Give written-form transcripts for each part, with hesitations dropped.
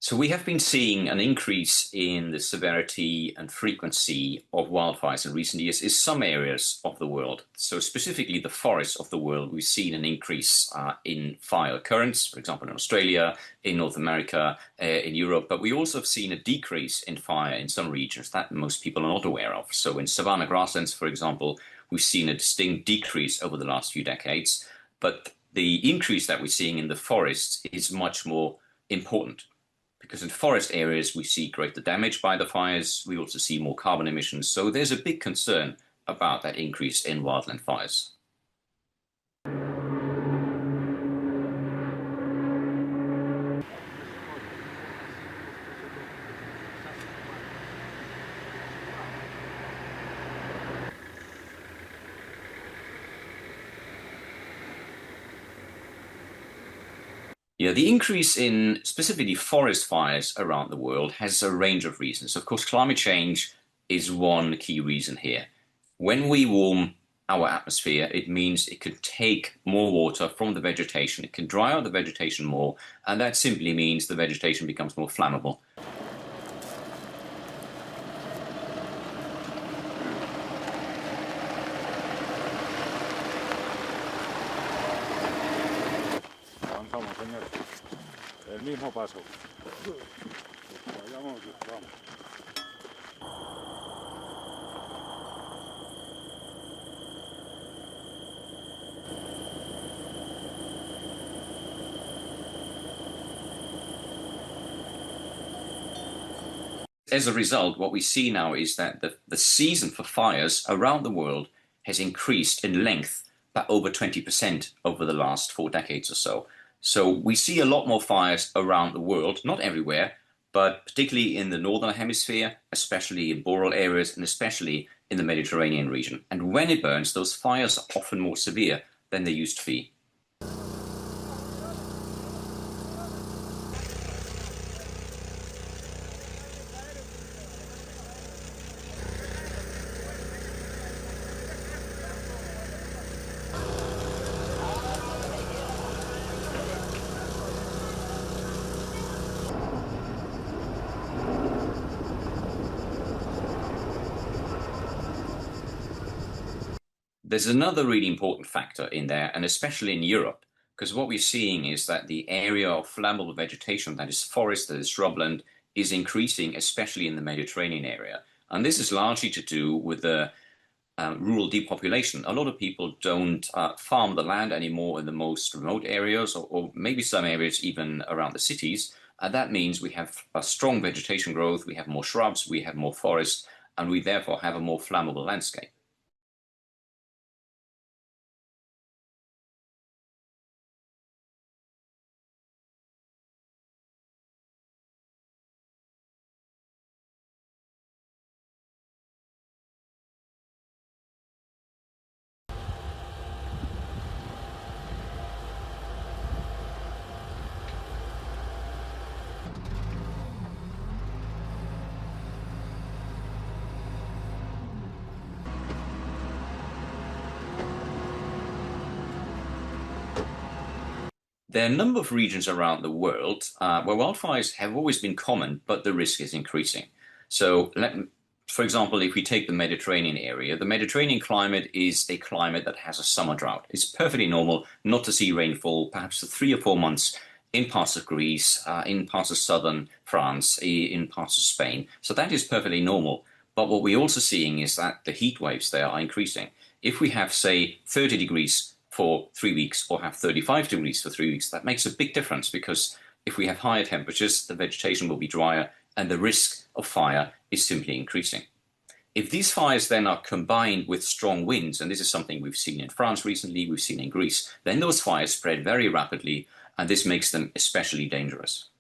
So we have been seeing an increase in the severity and frequency of wildfires in recent years in some areas of the world. So specifically the forests of the world, we've seen an increase in fire occurrence, for example, in Australia, in North America, in Europe. But we also have seen a decrease in fire in some regions that most people are not aware of. So in savanna grasslands, for example, we've seen a distinct decrease over the last few decades. But the increase that we're seeing in the forests is much more important. Because in forest areas, we see greater damage by the fires. We also see more carbon emissions. So there's a big concern about that increase in wildland fires. Yeah, the increase in specifically forest fires around the world has a range of reasons. Of course, climate change is one key reason here. When we warm our atmosphere, it means it can take more water from the vegetation. It can dry out the vegetation more, and that simply means the vegetation becomes more flammable. Avanzamos, señores. El mismo paso. Vayamos, vamos. As a result, what we see now is that the season for fires around the world has increased in length by over 20% over the last 4 decades or so. So we see a lot more fires around the world, not everywhere, but particularly in the northern hemisphere, especially in boreal areas, and especially in the Mediterranean region. And when it burns, those fires are often more severe than they used to be. There's another really important factor in there, and especially in Europe, because what we're seeing is that the area of flammable vegetation, that is forest, that is shrubland, is increasing, especially in the Mediterranean area. And this is largely to do with the rural depopulation. A lot of people don't farm the land anymore in the most remote areas, or maybe some areas even around the cities. And that means we have a strong vegetation growth, we have more shrubs, we have more forests, and we therefore have a more flammable landscape. There are a number of regions around the world where wildfires have always been common, but the risk is increasing. So, for example, if we take the Mediterranean area, the Mediterranean climate is a climate that has a summer drought. It's perfectly normal not to see rainfall, perhaps for 3 or 4 months in parts of Greece, in parts of southern France, in parts of Spain. So that is perfectly normal. But what we're also seeing is that the heat waves there are increasing. If we have, say, 30 degrees for 3 weeks or have 35 degrees for 3 weeks, that makes a big difference, because if we have higher temperatures, the vegetation will be drier and the risk of fire is simply increasing. If these fires then are combined with strong winds, and this is something we've seen in France recently, we've seen in Greece, then those fires spread very rapidly, and this makes them especially dangerous.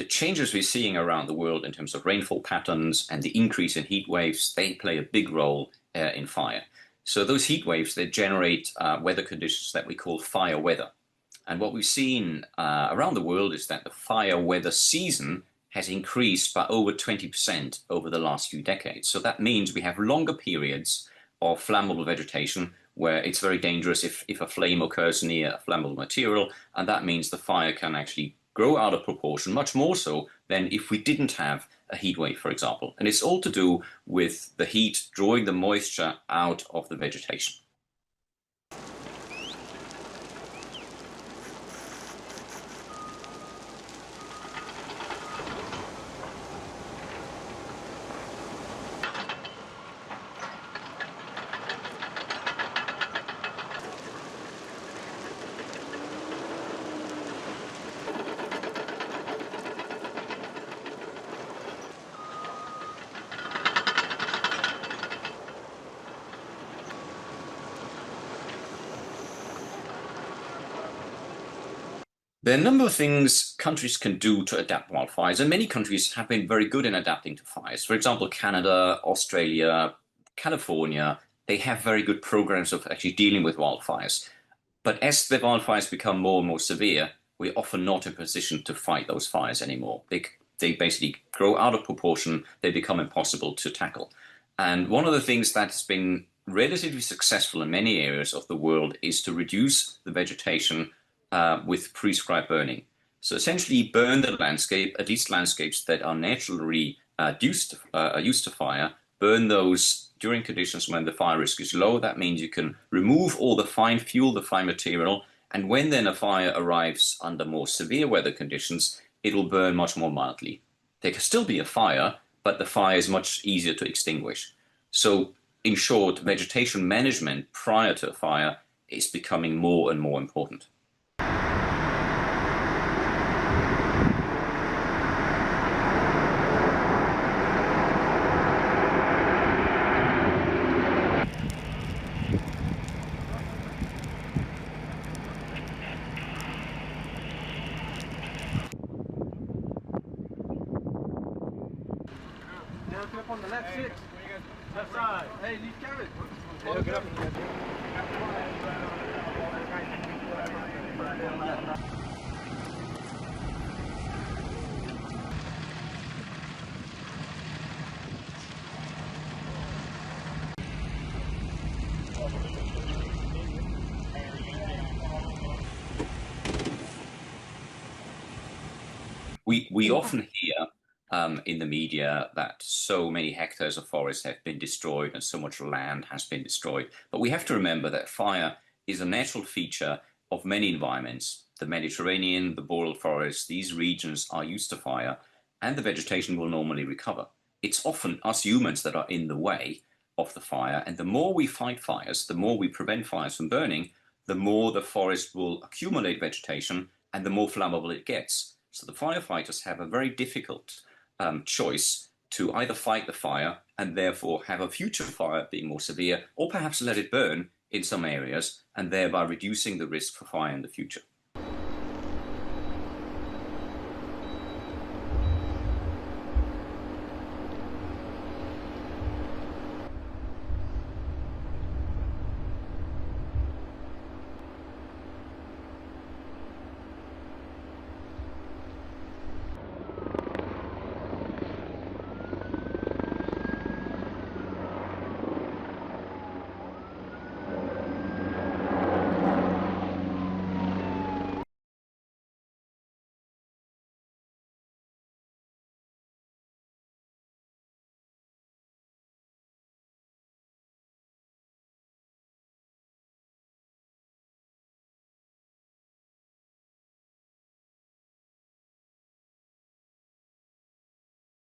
changes we're seeing around the world in terms of rainfall patterns and the increase in heat waves, they play a big role in fire. So those heat waves, they generate weather conditions that we call fire weather. And what we've seen around the world is that the fire weather season has increased by over 20% over the last few decades. So that means we have longer periods of flammable vegetation where it's very dangerous if a flame occurs near a flammable material, and that means the fire can actually grow out of proportion, much more so than if we didn't have a heat wave, for example. And it's all to do with the heat drawing the moisture out of the vegetation. There are a number of things countries can do to adapt wildfires, and many countries have been very good in adapting to fires. For example, Canada, Australia, California, they have very good programs of actually dealing with wildfires. But as the wildfires become more and more severe, we're often not in a position to fight those fires anymore. They basically grow out of proportion, they become impossible to tackle. And one of the things that's been relatively successful in many areas of the world is to reduce the vegetation with prescribed burning. So essentially burn the landscape, at least landscapes that are naturally used to fire, burn those during conditions when the fire risk is low. That means you can remove all the fine fuel, the fine material, and when then a fire arrives under more severe weather conditions, it'll burn much more mildly. There can still be a fire, but the fire is much easier to extinguish. So in short, vegetation management prior to a fire is becoming more and more important. Up on the left, sit. Left side. Hey, leave Karen. We often hear in the media that so many hectares of forest have been destroyed and so much land has been destroyed. But we have to remember that fire is a natural feature of many environments. The Mediterranean, the boreal forests, these regions are used to fire, and the vegetation will normally recover. It's often us humans that are in the way of the fire, and the more we fight fires, the more we prevent fires from burning, the more the forest will accumulate vegetation and the more flammable it gets. So the firefighters have a very difficult choice to either fight the fire and therefore have a future fire being more severe, or perhaps let it burn in some areas and thereby reducing the risk for fire in the future.